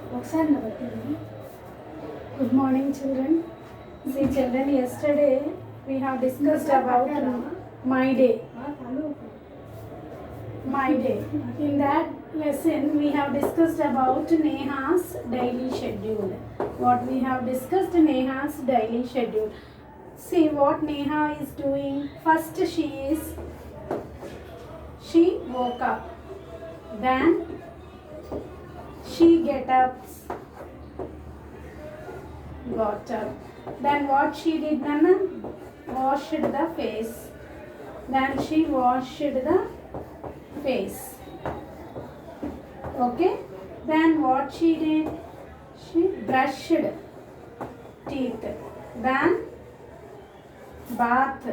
Good morning, children. See, children, yesterday we have discussed about my day. My day. In that lesson, we have discussed about Neha's daily schedule. What we have discussed Neha's daily schedule. See what Neha is doing. First, she woke up. Then she got up. Then what she did, Nana? Washed the face. Then she washed the face. Okay. Then what she did? She brushed teeth. Then bath.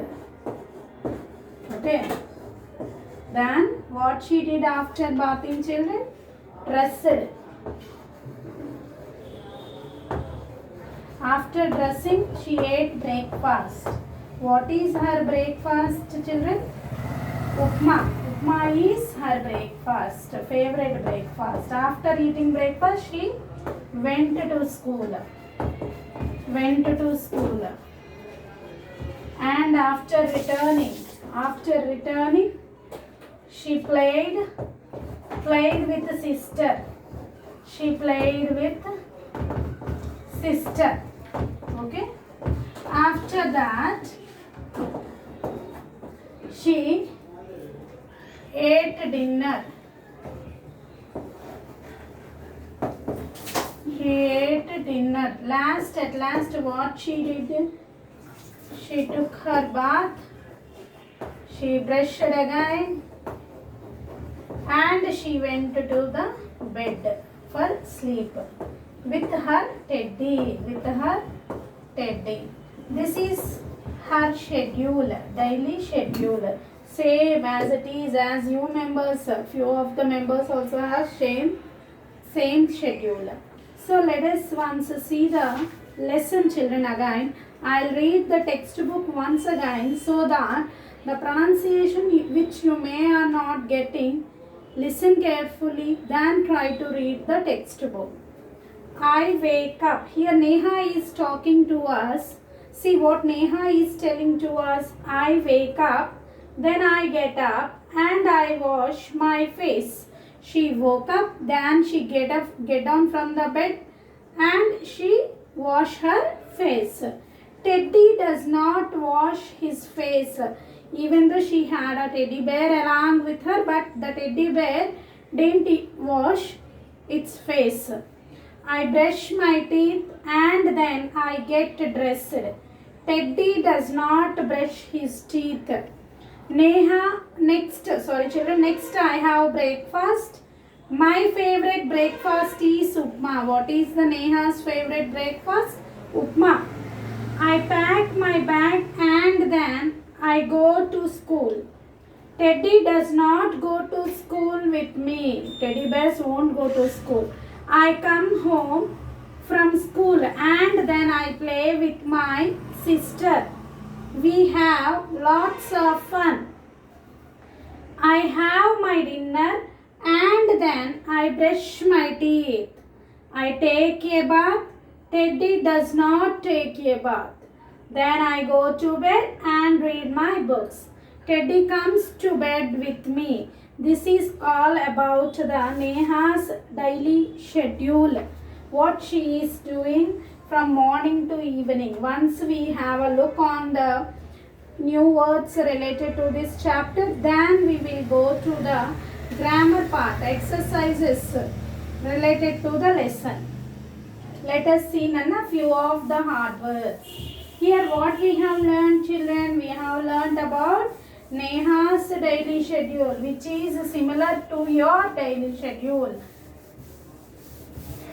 Okay. Then what she did after bathing, children? Dressed. After dressing, she ate breakfast. What is her breakfast, children? Upma. Upma is her breakfast, favorite breakfast. After eating breakfast, she went to school. And after returning, she played with the sister. Okay. After that, she ate dinner. At last, what she did? She took her bath. She brushed again, and she went to the bed for sleep with her teddy. This is her schedule, daily schedule. Same as it is as you members. Few of the members also have same schedule. So let us once see the lesson, children, again. I'll read the textbook once again so that the pronunciation which you may are not getting, listen carefully, then try to read the textbook. I wake up. Here Neha is talking to us. See what Neha is telling to us. I wake up, then I get up and I wash my face. She woke up, then she get down from the bed and she wash her face. Teddy does not wash his face, even though she had a teddy bear along with her, but the teddy bear didn't wash its face. I brush my teeth and then I get dressed. Teddy does not brush his teeth. Next I have breakfast. My favorite breakfast is upma. What is the Neha's favorite breakfast? Upma. I pack my bag and then I go to school. Teddy does not go to school with me. Teddy bears won't go to school. I come home from school and then I play with my sister. We have lots of fun. I have my dinner and then I brush my teeth. I take a bath. Teddy does not take a bath. Then I go to bed and read my books. Teddy comes to bed with me. This is all about the Neha's daily schedule. What she is doing from morning to evening. Once we have a look on the new words related to this chapter, then we will go to the grammar part, exercises related to the lesson. Let us see a few of the hard words. Here what we have learned, children, we have learned about Neha's daily schedule, which is similar to your daily schedule,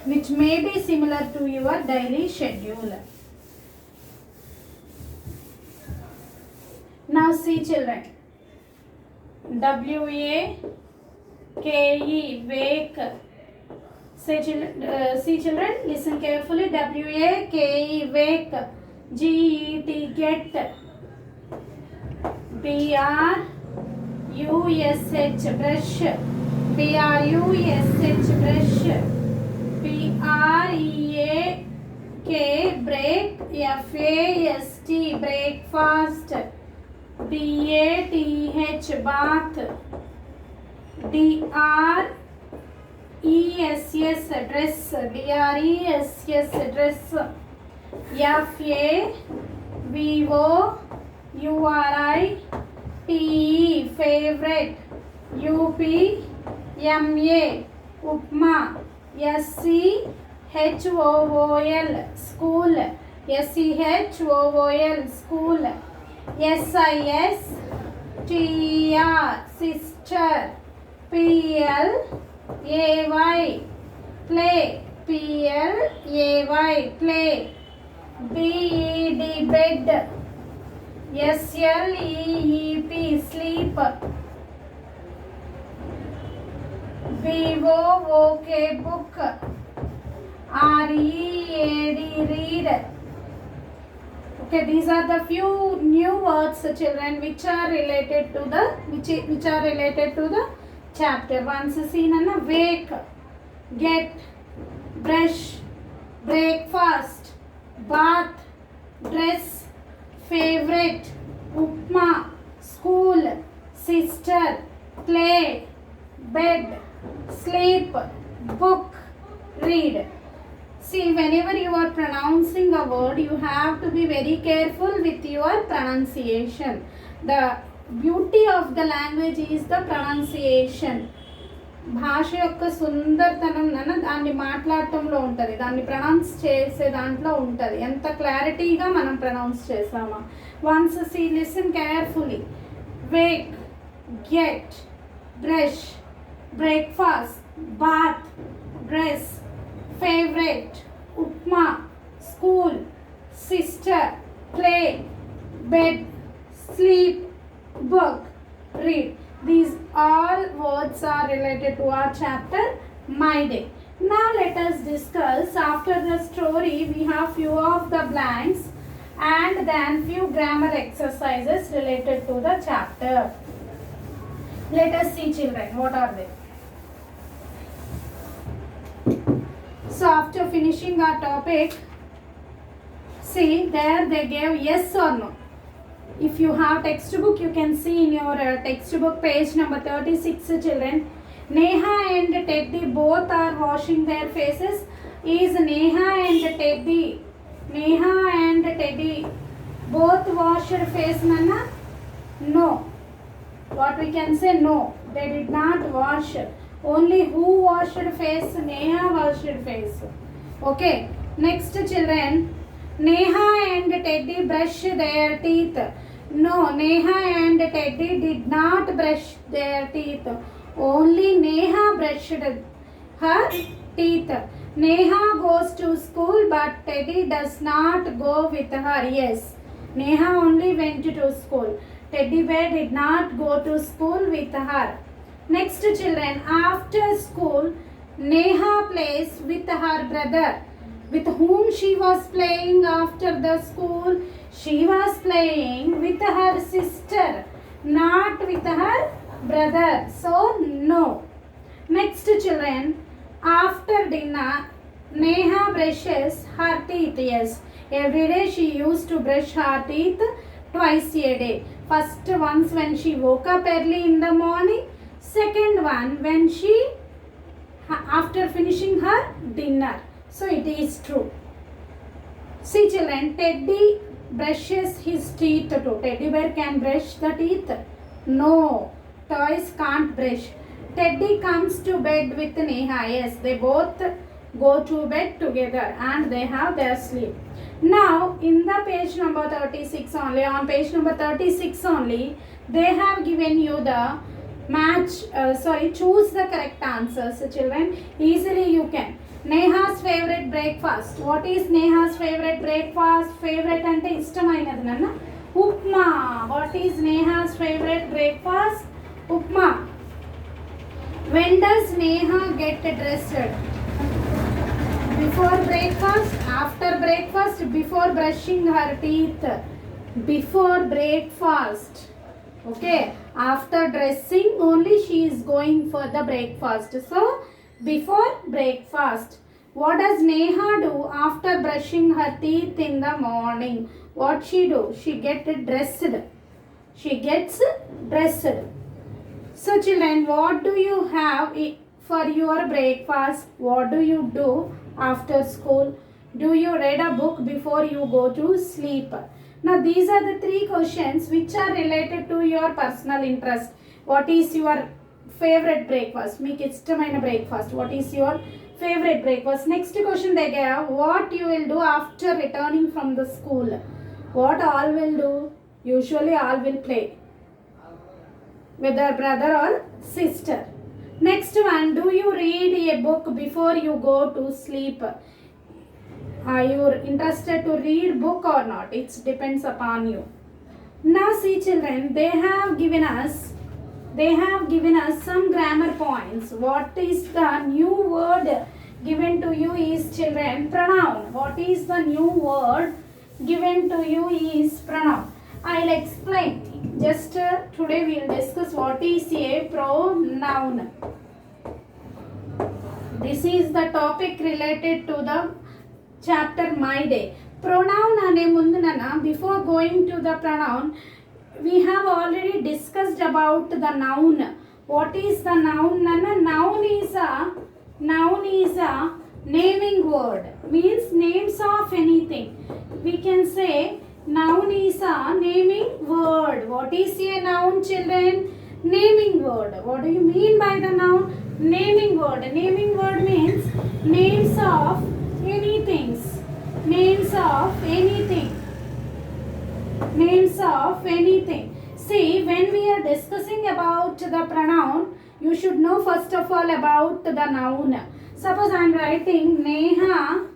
which may be similar to your daily schedule. Now see, children, W-A-K-E, wake. See children, listen carefully. W-A-K-E, wake. G-E-T, get. B-R-U-S-H, brush. B-R-U-S-H, brush. break, fast, breakfast, bath, bath, dress, dress, dress, favori, favorite, upma, school, school, school, sister, play, play, play, bed, bed, sleep, sleep, book, read. Okay, these are the few new words, children, which are related to the chapter. Once seen, wake, get, brush, breakfast, bath, dress, favorite, upma, school, sister, play, bed, sleep, book, read. See, whenever you are pronouncing a word, you have to be very careful with your pronunciation. The beauty of the language is the pronunciation. భాష యొక్క సుందరతనం దాన్ని మాట్లాడటంలో ఉంటుంది, దాన్ని pronounce చేసే దాంట్లో ఉంటుంది. ఎంత క్లారిటీగా మనం ప్రొనౌన్స్ చేసామా. Once see listen carefully. Wake, get, brush, breakfast, bath, dress, favorite, upma, school, sister, play, bed, sleep, book, read. These all words are related to our chapter My Day. Now let us discuss, after the story we have few of the blanks and then few grammar exercises related to the chapter. Let us see, children, what are they? So after finishing our topic, see there they gave yes or no. If you have textbook, you can see in your textbook page number 36, children. Neha and Teddy both are washing their faces. Is Neha and Teddy both wash their face, Nana? No. What we can say? No, they did not wash. Only who washed face? Neha washed face. Okay. Next, children. Neha and Teddy brush their teeth. No, Neha and Teddy did not brush their teeth. Only Neha brushed her teeth. Neha goes to school, but Teddy does not go with her. Yes, Neha only went to school. Teddy bear did not go to school with her. Next, children, after school, Neha plays with her brother. With whom she was playing after the school? She was playing with her sister, not with her brother. So, no. Next, children, after dinner, Neha brushes her teeth. Yes, every day she used to brush her teeth twice a day. First, once when she woke up early in the morning. Second one when she after finishing her dinner. So it is true. See, children, Teddy brushes his teeth too. Teddy bear can brush the teeth? No, toys can't brush. Teddy comes to bed with Neha. Yes, they both go to bed together and they have their sleep. Now in the page number 36 only, on page number 36 only, they have given you the choose the correct answers, children. Easily you can. Neha's favorite breakfast. What is Neha's favorite breakfast? Favorite ante istamainadi nanna upma. What is Neha's favorite breakfast? Upma. When does Neha get dressed? Before breakfast, after breakfast, before brushing her teeth. Before breakfast. Okay, after dressing only she is going for the breakfast. So before breakfast. What does Neha do after brushing her teeth in the morning? What she do? She gets dressed. She gets dressed. So children, what do you have for your breakfast? What do you do after school? Do you read a book before you go to sleep? Now these are the three questions which are related to your personal interest. What is your favorite breakfast? Meeku istamaina breakfast. What is your favorite breakfast? Next question they gave, what you will do after returning from the school? What all will do? Usually all will play with their brother or sister. Next one, do you read a book before you go to sleep? Are you interested to read book or not? It depends upon you. Now see children, they have given us some grammar points. What is the new word given to you is children pronoun. What is the new word given to you is pronoun. I'll explain. Just today we will discuss what is a pronoun. This is the topic related to the chapter My Day. Pronoun ane mundu nana, before going to the pronoun, we have already discussed about the noun. What is the noun nana? Noun is a naming word, means names of anything. We can say noun is a naming word. What is a noun children? Naming word. What do you mean by the noun? Naming word. Naming word means names of anything. Names of anything. Names of anything. See, when we are discussing about the pronoun, you should know first of all about the noun. Suppose I am writing Neha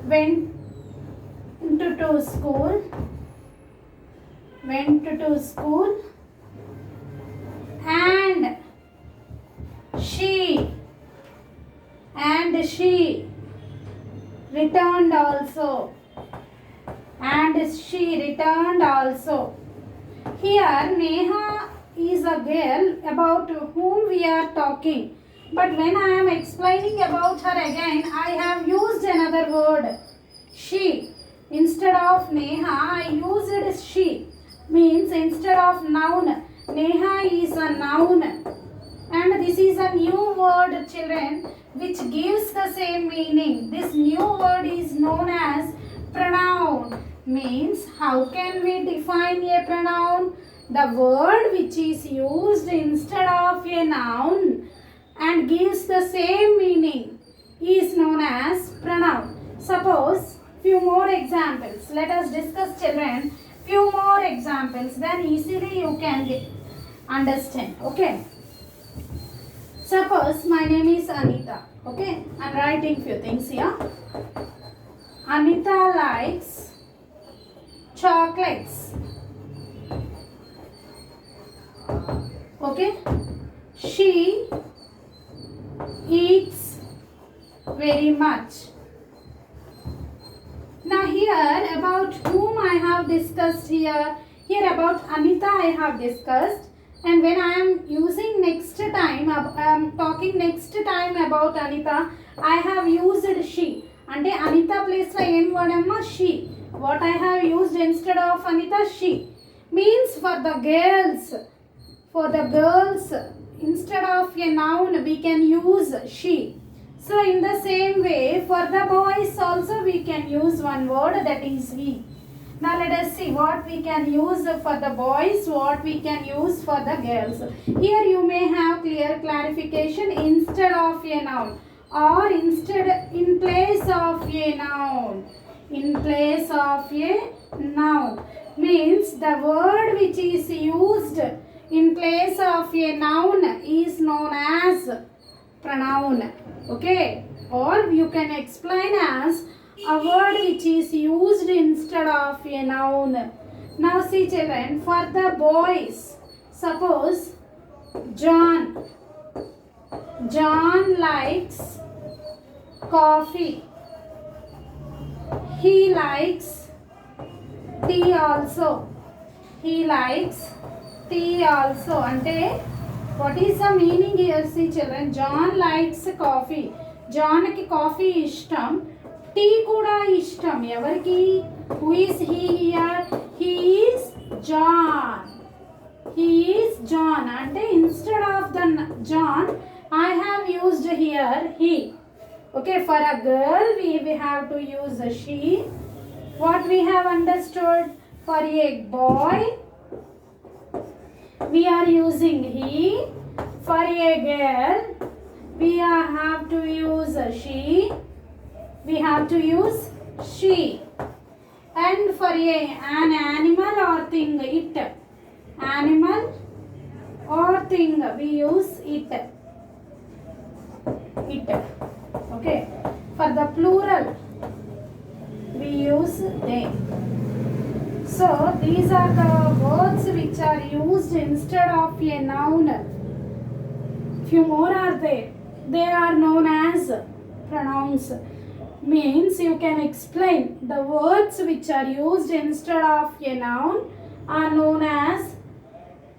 went to school. Went to school and she returned also. And she returned also. Here Neha is a girl about whom we are talking. But when I am explaining about her again, I have used another word, she. Instead of Neha, I used she. Means instead of noun, Neha is a noun. And this is a new word children which gives the same meaning. This new word is known as pronoun. Means how can we define a pronoun? The word which is used instead of a noun and gives the same meaning is known as pronoun. Suppose few more examples. Let us discuss children few more examples, then easily you can understand. Okay. Suppose my name is Anita. Okay. I am writing few things here. Anita likes chocolates. Okay. She eats very much. Now here about whom I have discussed here about Anita I have discussed, and when I am using next time, I am talking next time about Anita, I have used she. Ante Anita place la em vadamma she. What I have used instead of Anita, she. Means for the girls. For the girls, instead of a noun, we can use she. So in the same way, for the boys also we can use one word, that is we. Now let us see what we can use for the boys, what we can use for the girls. Here you may have clear clarification instead of a noun or in place of a noun. In place of a noun means the word which is used in place of a noun is known as pronoun. Okay, or you can explain as a word which is used instead of a noun. Now see children, for the boys, suppose John likes coffee. He likes tea also. He likes tea also. Ante What is the meaning here? See children, John likes coffee. John ki coffee ishtam, tea kuda ishtam. Evariki? Who is he here? He is John. He is John. And instead of the John, I have used here he. Okay, for a girl we have to use a she. What we have understood? For a boy we are using he. For a girl we have to use a she. We have to use she. And for an animal or thing, it. Animal or thing, we use it. It. Okay. For the plural we use they. So these are the words which are used instead of a noun. Few more are there. They are known as pronouns. Means you can explain the words which are used instead of a noun are known as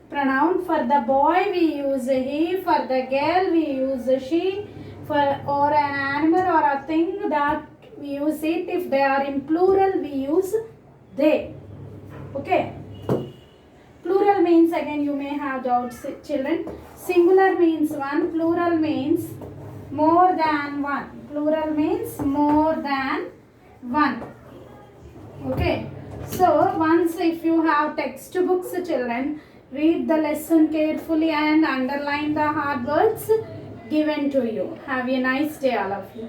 pronoun. For the boy we use he. For the girl we use she. For or an animal or a thing that we use it. If they are in plural we use they. Okay. Plural means, again you may have doubts children. Singular means one, plural means more than one. Plural means more than one. Okay. So once if you have textbooks children, read the lesson carefully and underline the hard words given to you. Have a nice day all of you.